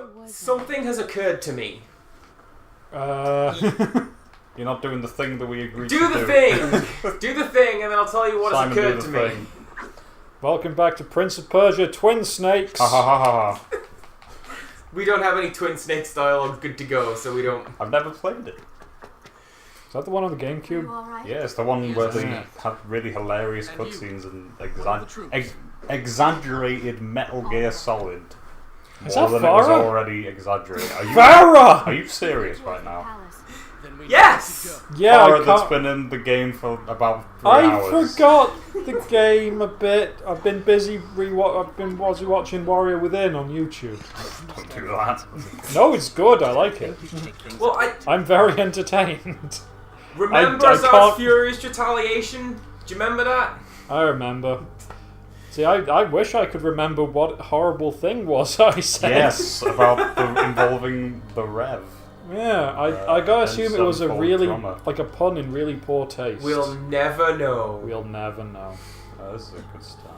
So, something has occurred to me. You're not doing the thing that we agreed do to do. Do the thing! Do the thing, and then I'll tell you what has occurred to me. Welcome back to Prince of Persia Twin Snakes. Ha ha ha ha. We don't have any Twin Snakes dialogue good to go, so we don't... I've never played it. Is that the one on the GameCube? Right? Yeah, it's the one where they have really hilarious cutscenes and exaggerated Metal Gear Solid. Is More that than it was Farah? already exaggerated. Farah! Are you serious right now? Yes! Yeah, Farah that's been in the game for about 3 hours. I forgot the game a bit. I've been busy watching Warrior Within on YouTube. Don't do that. No, it's good. I like it. Well, I'm very entertained. Remember Zard's Furious Retaliation? Do you remember that? I remember. See, I wish I could remember what horrible thing was I said. Yes, about involving the Rev. Yeah, I gotta assume it was a really, drummer. like a pun in really poor taste. We'll never know. We'll never know. This is a good start.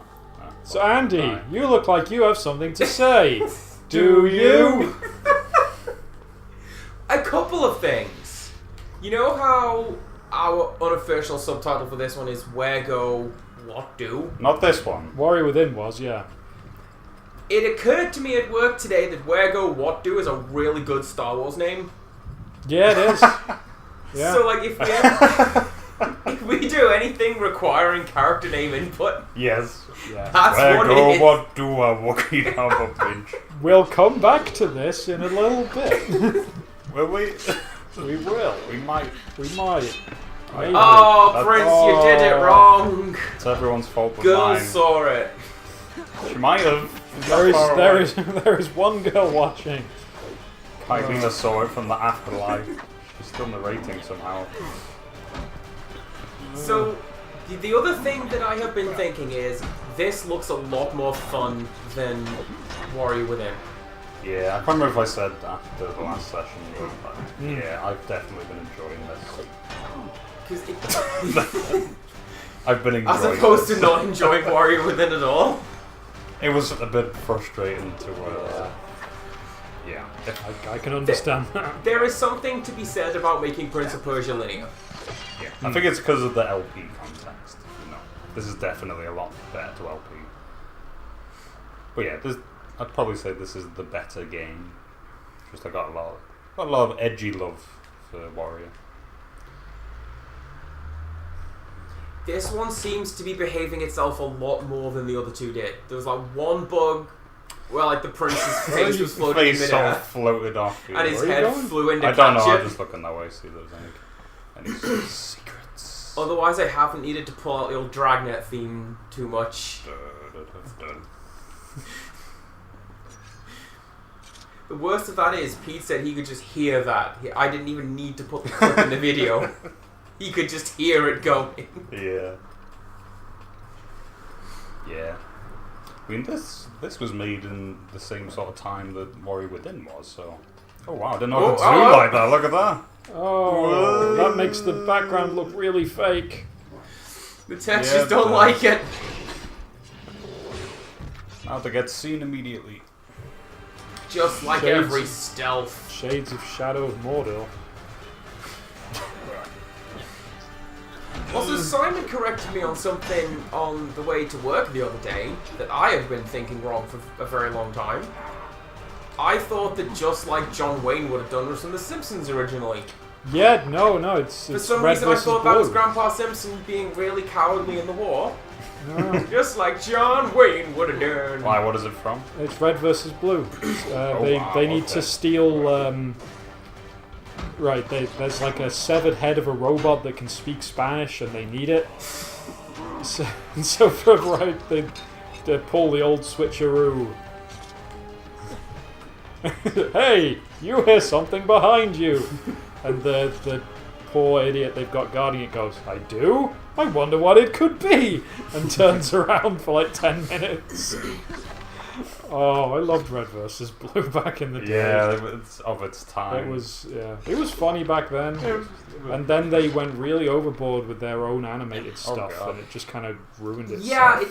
So Andy, you look like you have something to say. Do you? A couple of things. You know how our unofficial subtitle for this one is Where Go, What Do? Not this one. Warrior Within was, yeah. It occurred to me at work today that Where Go, What Do is a really good Star Wars name. Yeah, it is. Yeah. So, like, if we do anything requiring character name input, Yes. that's Where what go, it is. what do, I'm walking down the bridge. We'll come back to this in a little bit. Will we? We will. We might. We might. Maybe. Oh, Prince, you did it wrong. It's everyone's fault but Girl mine. saw it. She might have. There is one girl watching. Kylina saw it from the afterlife. She's still narrating somehow. So, the other thing that I have been thinking is, this looks a lot more fun than Warrior Within. Yeah, I can't remember if I said that after the last session, but yeah, I've definitely been enjoying this. I've been enjoying As opposed this. to not enjoying Warrior Within at all. It was a bit frustrating to yeah. I can understand that. There is something to be said about making Prince of Persia linear. Yeah. I think it's because of the LP context. You know, this is definitely a lot better to LP. But yeah, I'd probably say this is the better game. Just I got a lot of edgy love for Warrior. This one seems to be behaving itself a lot more than the other two did. There was like one bug where like the prince's face was floating in Face sort midair, of floated off. and his Where are head you going? flew in to I don't catch know. it. I'm just looking that way. See if there's any secrets. Otherwise, I haven't needed to pull out the old Dragnet theme too much. The worst of that is, Pete said he could just hear that. I didn't even need to put the clip in the video. He could just hear it going. Yeah. Yeah. I mean, this was made in the same sort of time that Warrior Within was, so... Oh wow, I didn't know I could zoom like that, look at that! Oh, that makes the background look really fake. The textures don't like it. Now to get seen immediately. Just like Shades. every stealth. Shades of Shadow of Mordor. Also, Simon corrected me on something on the way to work the other day that I have been thinking wrong for a very long time. I thought that just like John Wayne would have done was from The Simpsons originally. Yeah, no, it's For some Red reason I versus thought Blue. that was Grandpa Simpson being really cowardly in the war. No, Just like John Wayne would have done. Why, what is it from? it's Red versus Blue. wow, They need okay. to steal. Right, there's like a severed head of a robot that can speak Spanish, and they need it. So for they pull the old switcheroo. Hey, you hear something behind you, and the poor idiot they've got guarding it goes, I do? I wonder what it could be, and turns around for like 10 minutes. Oh, I loved Red vs. Blue back in the day. Yeah, it's of its time. It was funny back then, and then they went really overboard with their own animated stuff, God. and it just kind of ruined it. Yeah,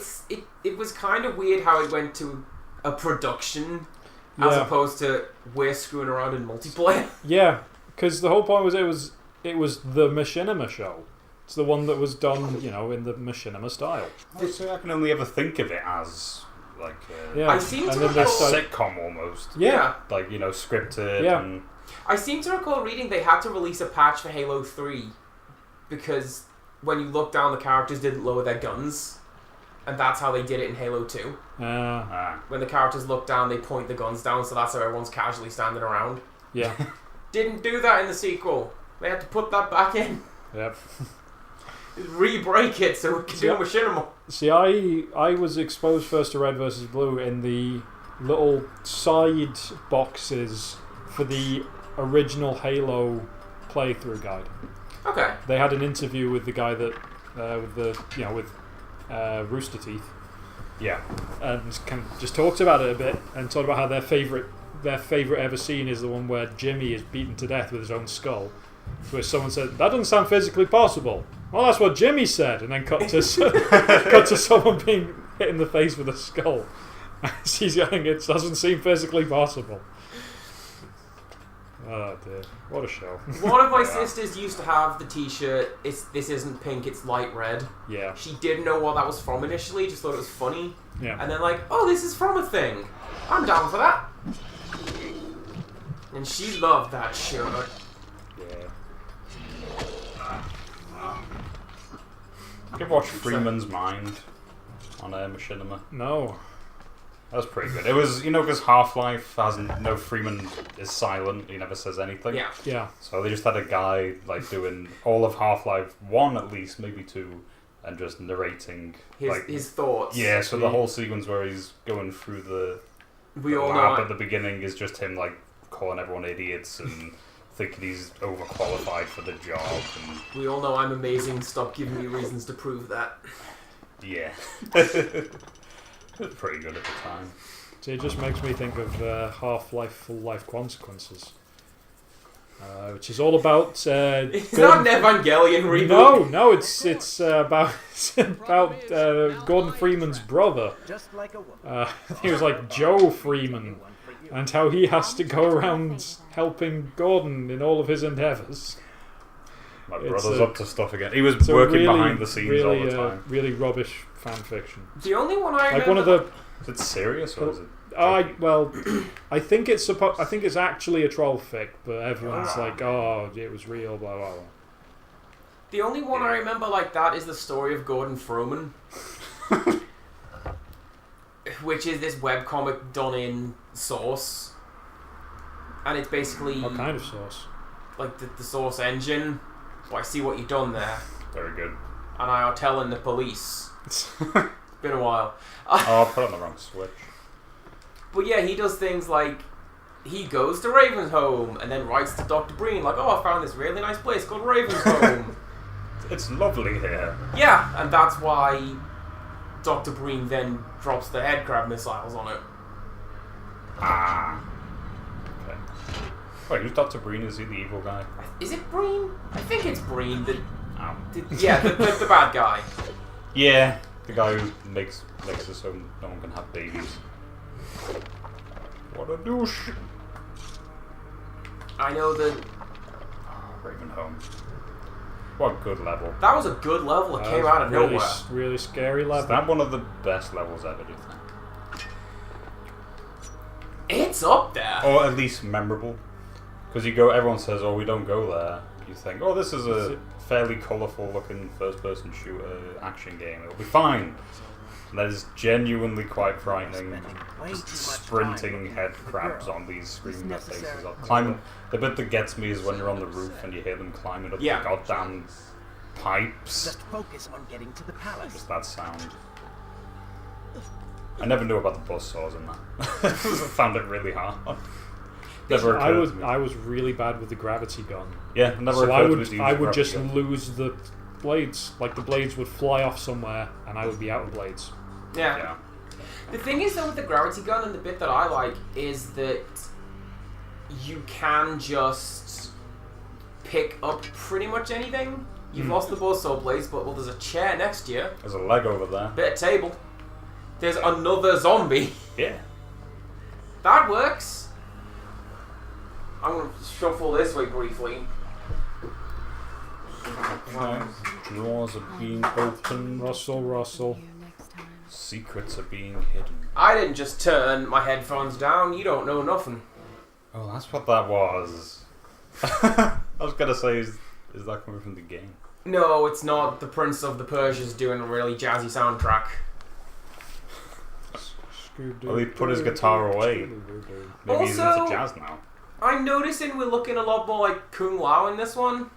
it was kind of weird how it went to a production as Yeah. opposed to we're screwing around in multiplayer. Yeah, because the whole point was it was the Machinima show. It's the one that was done, in the Machinima style. So I can only ever think of it as like Yeah, I seem and to then they a recall- started- sitcom almost. Yeah, Like, scripted. Yeah. And I seem to recall reading they had to release a patch for Halo 3 because when you look down, the characters didn't lower their guns, and that's how they did it in Halo 2. When the characters look down, they point the guns down, so that's how everyone's casually standing around. yeah, Didn't do that in the sequel. They had to put that back in. yep. Re-break it so we can do Yeah. Machinima. See, I was exposed first to Red versus Blue in the little side boxes for the original Halo playthrough guide. Okay. They had an interview with the guy that with Rooster Teeth, yeah. and just talked about it a bit and talked about how their favorite ever scene is the one where Jimmy is beaten to death with his own skull. Where someone said, "That doesn't sound physically possible." Well, that's what Jimmy said, and then cut to someone being hit in the face with a skull. He's going, "It doesn't seem physically possible." Oh dear, what a show! One of my sisters used to have the T-shirt. This isn't pink, it's light red. Yeah, She didn't know what that was from initially. Just thought it was funny. yeah. And then oh, this is from a thing. I'm down for that. And she loved that shirt. Yeah. You ever watch Freeman's Mind on Machinima? No. That was pretty good. It was, because Half-Life has no Freeman is silent. He never says anything. Yeah. Yeah. So they just had a guy doing all of Half-Life 1 at least, maybe 2, and just narrating His thoughts. Yeah, so the whole sequence where he's going through the We all lab know. at the beginning is just him calling everyone idiots and thinking he's overqualified for the job. And We all know I'm amazing. Stop giving me reasons to prove that. yeah, it was pretty good at the time. See, it just makes me think of Half-Life Full Life Consequences, which is all about. It's not an Evangelion reboot. No, it's about Gordon Freeman's brother. Just like a woman. He was like Joe Freeman, and how he has to go around helping Gordon in all of his endeavours. My It's brother's a- up to stuff again. He was It's a working really, behind the scenes really, all the time. really rubbish fan fiction. The only one I Like remember. one of the. Is it serious or is it? I think it's actually a troll fic, but everyone's like, "Oh, it was real." Blah blah blah. The only one I remember like that is the story of Gordon Froman, which is this webcomic done in Source, and it's basically What kind of sauce? like the Source engine. So I see what you've done there, Very good. and I are telling the police. It's been a while. Oh, I put on the wrong switch. But yeah, he does things like he goes to Ravensholm and then writes to Dr. Breen like, "Oh, I found this really nice place called Ravensholm." It's lovely here. Yeah, and that's why Dr. Breen then drops the headcrab missiles on it. Ah. Okay. Wait, who's Dr. Breen? Is he the evil guy? Is it Breen? I think it's Breen. The Oh. bad guy. Yeah, the guy who makes it so no one can have babies. What a douche. I know that Ravenholm. What a good level. that was a good level. It came out of really, nowhere. really scary Is level. that one of the best levels ever, do you think? It's up there. Or at least memorable. Because everyone says, "Oh, we don't go there." You think, "Oh, this is a fairly colourful looking first-person shooter action game. It'll be fine." And that is genuinely quite frightening. Just sprinting head crabs on these screaming their faces off. Climbing. The bit that gets me is when you're on the roof and you hear them climbing up the goddamn pipes. Just focus on getting to the palace. Just that sound. I never knew about the buzzsaws in that. I found it really hard. Never occurred to me. I was really bad with the gravity gun. Yeah, it never So occurred to me to use I a would gravity just gun. lose the blades. Like the blades would fly off somewhere, and I would be out of blades. Yeah. Yeah. The thing is though with the gravity gun, and the bit that I like is that you can just pick up pretty much anything. You've lost the buzzsaw blades, but there's a chair next to you, There's a leg over there. bit of table. There's another zombie. Yeah. That works. I'm gonna shuffle this way briefly. Drawers are being opened. Russell. Secrets are being hidden. I didn't just turn my headphones down. You don't know nothing. Oh, that's what that was. I was gonna say, is that coming from the game? No, it's not. The Prince of the Persia's doing a really jazzy soundtrack. Well, he put his guitar away. Maybe he's into jazz now. I'm noticing we're looking a lot more like Kung Lao in this one.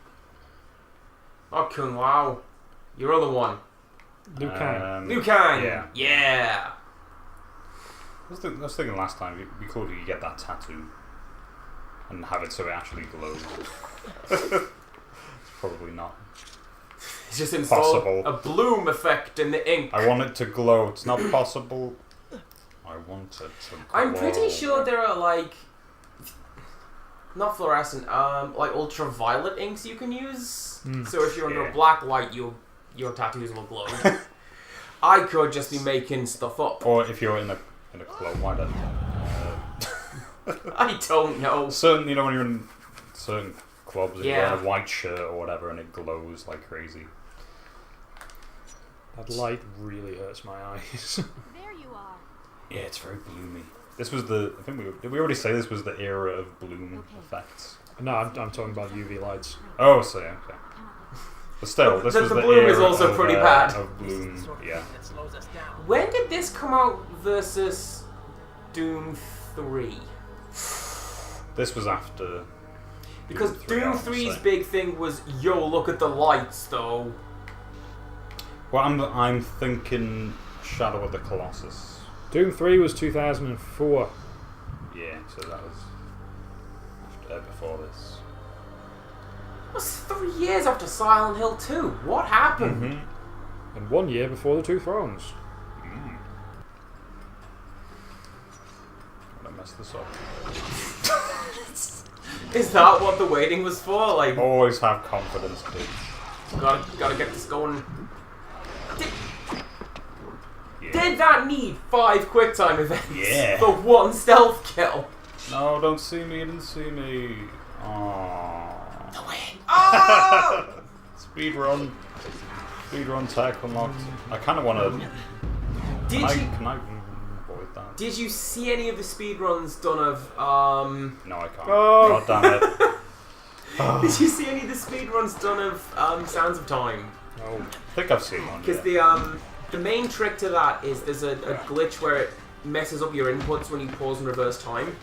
Not Kung Lao. Your other one. Liu Kang. Liu Kang! Yeah. Yeah! I was thinking last time, it'd be cool if you could get that tattoo and have it so it actually glows. It's probably not. It's just installed Possible. a bloom effect in the ink. I want it to glow. It's not possible. I want it to glow. I'm pretty sure there are like... Not fluorescent, like ultraviolet inks you can use. So if you're under a black light, your tattoos will glow. I could just be making stuff up. Or if you're in a club, why don't I don't know. certain, when you're in certain clubs, you're Yeah. wearing a white shirt or whatever, and it glows like crazy. That light really hurts my eyes. There you are. Yeah, it's very bloomy. This was the. I think did we already say this was the era of bloom effects? No, I'm talking about UV lights. Oh, so yeah, okay. But still, this was The the bloom era is also of, pretty bad. Of bloom, yeah. That slows us down. When did this come out versus Doom 3? This was after. Because Doom I would 3's say. big thing was, yo, look at the lights, though. Well, I'm thinking Shadow of the Colossus. Doom 3 was 2004. Yeah, so that was before this. It was 3 years after Silent Hill 2. What happened? Mm-hmm. And 1 year before the Two Thrones. I'm gonna mess this up. Is that what the waiting was for? Like, Always have confidence, kids. gotta get this going. Yeah. Did that need 5 QuickTime events Yeah. for 1 stealth kill? No, don't see me, didn't see me. Aww. Oh! Speedrun tech unlocked. I kind of want to. Did Can you I avoid that? did you see any of the speedruns done of No, I can't. Oh. God damn it. Did you see any of the speedruns done of Sounds of Time? Oh, I think I've seen one. Because Yeah. the main trick to that is there's a glitch where it messes up your inputs when you pause and reverse time,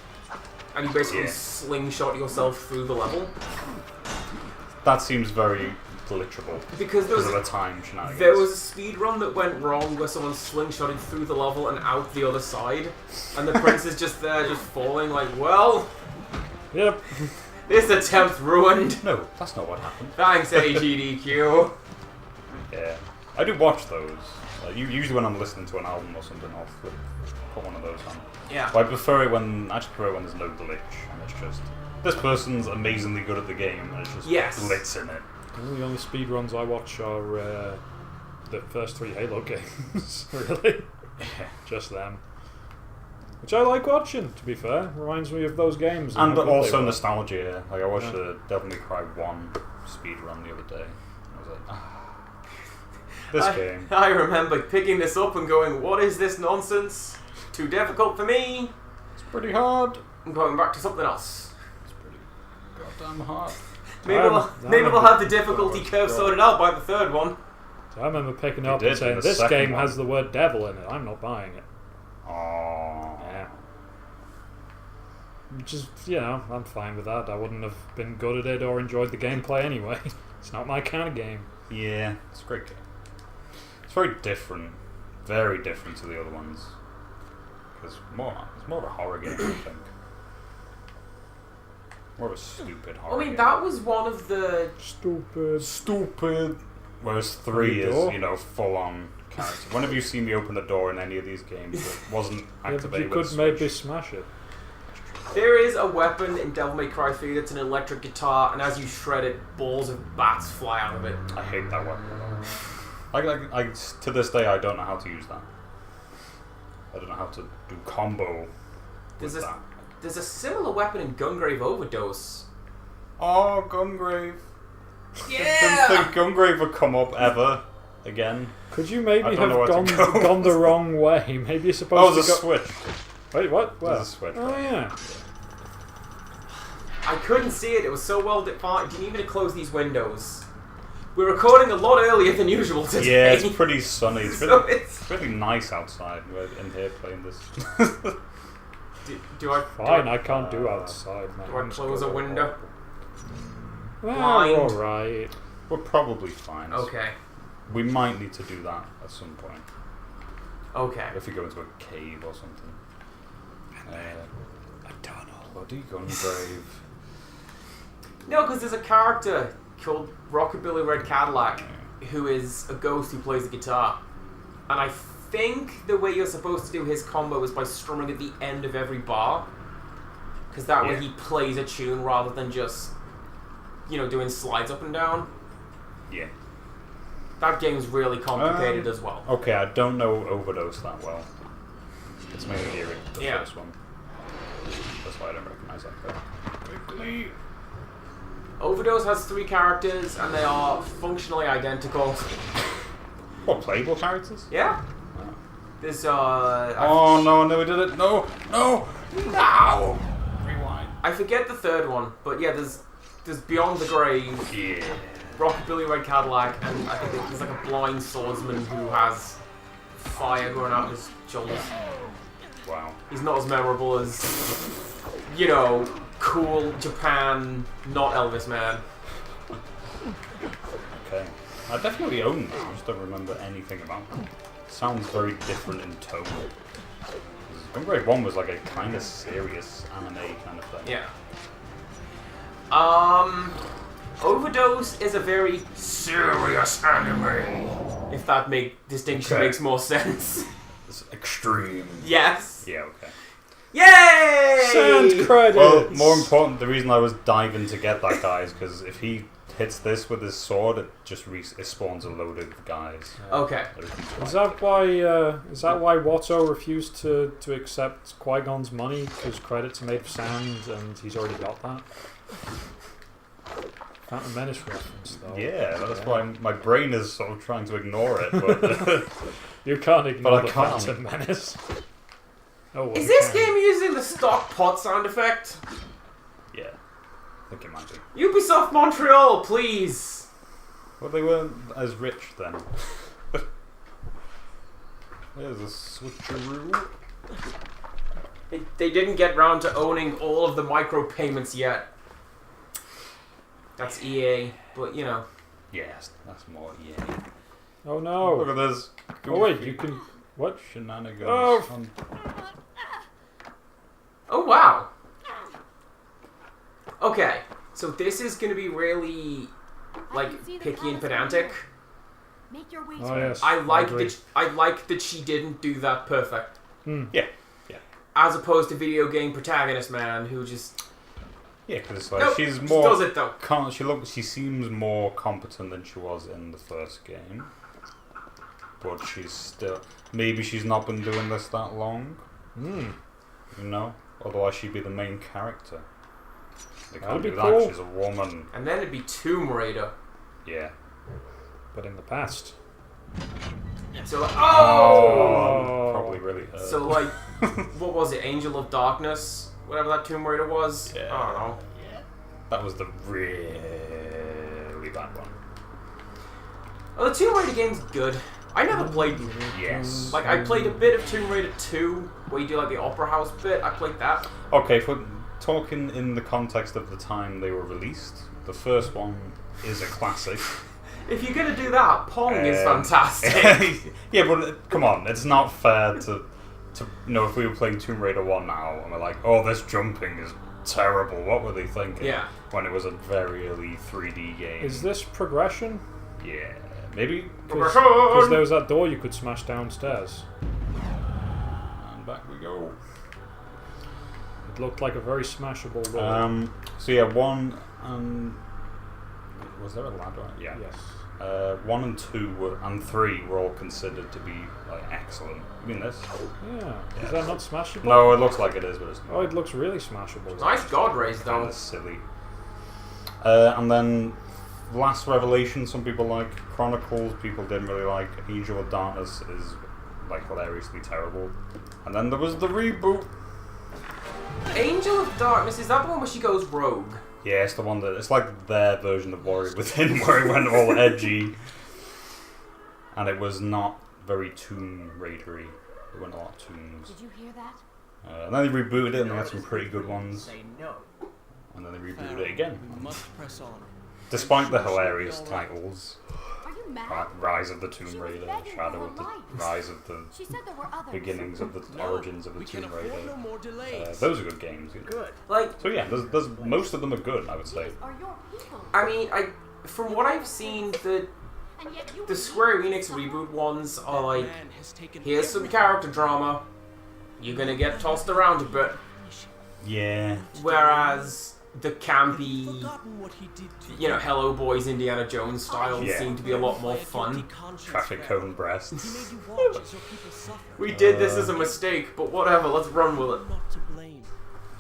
and you basically Yeah. slingshot yourself through the level. That seems very glitchable Because because of the time shenanigans. there was a speedrun that went wrong where someone slingshotted through the level and out the other side, and the prince is just there, just falling like, well, yep. this attempt ruined. No, that's not what happened. Thanks, AGDQ. Yeah, I do watch those. Usually when I'm listening to an album or something, I'll put one of those on. Yeah. But I prefer it when there's no glitch and it's just this person's amazingly good at the game and it's just Yes. glitz in it. The only speedruns I watch are the first 3 Halo games, really. Just them. Which I like watching, to be fair. Reminds me of those games. And how good they also were. nostalgia. Like I watched the Devil May Cry 1 speedrun the other day. And I was like, this game. I remember picking this up and going, what is this nonsense? Too difficult for me. It's pretty hard. I'm going back to something else. It's pretty goddamn hard. Maybe we'll have the difficulty curve sorted out by the 3rd one. So I remember picking You up did and saying, in the this second game one. has the word devil in it. I'm not buying it. Aww. Yeah. Which is, I'm fine with that. I wouldn't have been good at it or enjoyed the gameplay anyway. It's not my kind of game. Yeah, it's a great game. It's very different to the other ones. It's more of a horror game, I think. More of a stupid horror I mean, game. that was one of the... Stupid. Whereas 3 is, full on character. When have you seen me open the door in any of these games that wasn't Yeah, but activated? you could maybe smash it. There is a weapon in Devil May Cry 3 that's an electric guitar, and as you shred it, balls of bats fly out of it. I hate that weapon. To this day, I don't know how to use that. I don't know how to do combo There's with a that. there's a similar weapon in Gungrave Overdose. Oh, Gungrave. Didn't Yeah. think Gungrave would come up ever again. Could you maybe I have don't know where to go. gone the wrong way? Maybe you're supposed Oh, to there's go. a switch. Wait, what? Where? There's a switch. Oh right. yeah. I couldn't see it. It was so well defined. Didn't even close these windows. We're recording a lot earlier than usual today. Yeah, it's pretty sunny. It's So really, it's- really nice outside. We're in here playing this. Do I Fine, I can't do outside. My do I hands close go a window? Well, Blind. all right. We're probably fine. Okay. We might need to do that at some point. Okay. If we go into a cave or something. A tunnel. Bloody Gungrave. No, because there's a character called Rockabilly Red Cadillac who is a ghost who plays the guitar. And I think the way you're supposed to do his combo is by strumming at the end of every bar. Because that way Yeah. he plays a tune rather than just, doing slides up and down. Yeah. That game's really complicated as well. Okay, I don't know Overdose that well. It's mainly the Yeah. first one. That's why I don't recognise that code. Quickly. Overdose has 3 characters and they are functionally identical. What, playable characters? Yeah? There's, Oh no, we did it. No! Rewind. I forget the third one, but yeah, there's Beyond the Grave, Yeah. Rockabilly Red Cadillac, and I think there's like a blind swordsman who has fire going out of his shoulders. Wow. He's not as memorable as, cool Japan, not Elvis man. Okay. I definitely own that. I just don't remember anything about it. Sounds very different in tone. Gungrave 1 was like a kind of serious anime kind of thing. Yeah. Overdose is a very serious anime. If that distinction Okay. makes more sense. It's extreme. Yes. Yeah, okay. Yay! Sound credits. Well, more important, the reason I was diving to get that guy is because if he hits this with his sword, it just it spawns a load of guys. Okay. Is that why Watto refused to accept Qui-Gon's money because credits are made of sand and he's already got that? Phantom Menace reference though. Yeah, that's why my brain is sort of trying to ignore it. But You can't ignore But I the can't. Phantom Menace. Oh, well, Is you this can. game using the stock pot sound effect? yeah, I think it might be. Ubisoft Montreal, please. Well, they weren't as rich then. There's a switcheroo. They didn't get round to owning all of the micropayments yet. That's EA, but Yes, that's more. Yeah. Oh Look no. at this. Oh wait, you can. What? Shenanigans. Oh. Oh wow. Okay, so this is gonna be really picky and pedantic. Make your way Oh to yes. I like agree. that she didn't do that perfect, Yeah. as opposed to video game protagonist man who just Yeah, because like, Nope, she's she more. does it though. She seems more competent than she was in the first game, but she's still. Maybe she's not been doing this that long. Otherwise she'd be the main character. They can't That'd be do cool. that. She's a woman. And then it'd be Tomb Raider. Yeah. But in the past. So Oh. Probably really hurt. So what was it? Angel of Darkness, whatever that Tomb Raider was. Yeah. I don't know. That was the really bad one. Oh, the Tomb Raider game's good. I never played them. Yes. I played a bit of Tomb Raider 2, where you do the Opera House bit. I played that. Okay, for talking in the context of the time they were released, the first one is a classic. If you're gonna do that, Pong is fantastic. Yeah, but come on, it's not fair to if we were playing Tomb Raider 1 now and we're like, oh, this jumping is terrible. What were they thinking? Yeah. When it was a very early 3D game. Is this progression? Yeah, maybe. Because there was that door you could smash downstairs. And back we go. It looked like a very smashable door. So yeah, one. Was there a ladder? Yeah. Yes. 1 and 2 and 3 were all considered to be like excellent. You mean this? Yeah. Is that not smashable? No, it looks like it is, but it's not. Oh, it looks really smashable. Nice God rays Kind though. of silly. And then Last Revelation, some people like. Chronicles, people didn't really like. Angel of Darkness is like hilariously terrible. And then there was the reboot. Angel of Darkness, is that the one where she goes rogue? Yeah, it's the one that it's like their version of Warrior Within, where it went all edgy, and it was not very Tomb Raidery. It went a lot of tombs. Did you hear that? And then they rebooted it, and they had some pretty good ones. Say no. And then they rebooted it again. We must press on. Despite the hilarious titles, Are you mad? Rise of the Tomb She was Raider, begging Shadow for of the her life. Rise of the She said there were others. Beginnings of the No, Origins of the we can Tomb afford Raider. no more delays. Those are good games. Good. Like, So yeah, there's most of them are good, I would say. These are your people. I mean, from what I've seen, the And yet you Square Enix reboot ones are like, Man has taken here's some everything. character drama, you're gonna get tossed around a bit, Yeah. whereas the campy, Forgotten what he did to you know, Hello Boys, Indiana Jones styles Yeah. seem to be a lot more fun. Traffic cone breasts. He made you watch as your people suffer. We did this as a mistake, but whatever, let's run with it. Not to blame.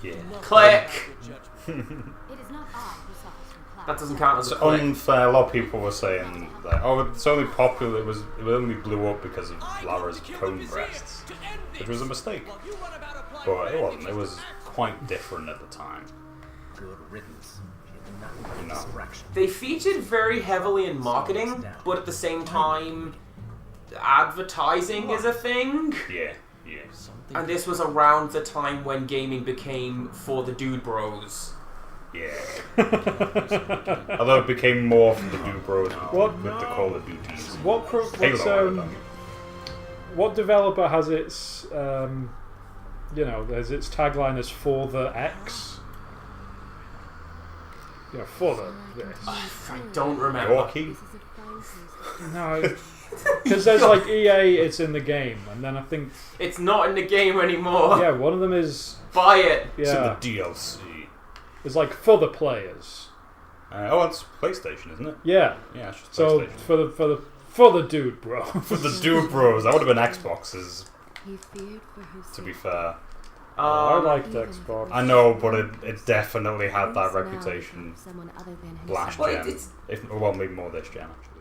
Yeah. Not Click! your judgment. It is not I who suffers from clouds. That doesn't count as It's a click. unfair. A lot of people were saying that, oh, it's only popular. It only blew up because of Lara's cone breasts, which was a mistake. But it wasn't. It was quite different at the time. Good riddance. She did not like No. distraction. They featured very heavily in marketing, but at the same time, advertising is a thing. Yeah, yeah. Something And this was around the time when gaming became for the dude bros. Yeah. Although it became more for the Dude Bros What? with the Call of Duties. What Halo, what developer has its there's its tagline as for the X? Yeah, for the this. I don't remember. Yorkie? No, because there's like EA, it's in the game, and then I think It's not in the game anymore. yeah, one of them is Buy it. It's in yeah, the DLC. it's like for the players. Oh, it's PlayStation, isn't it? Yeah, Yeah, it's just so PlayStation. for the dude, bro. For the Dude Bros, that would have been Xboxes, He feared for his to be fair. I liked Xbox. I know, but it definitely had that reputation Someone other than last Well, gen. it's- Well, maybe more this gen, actually.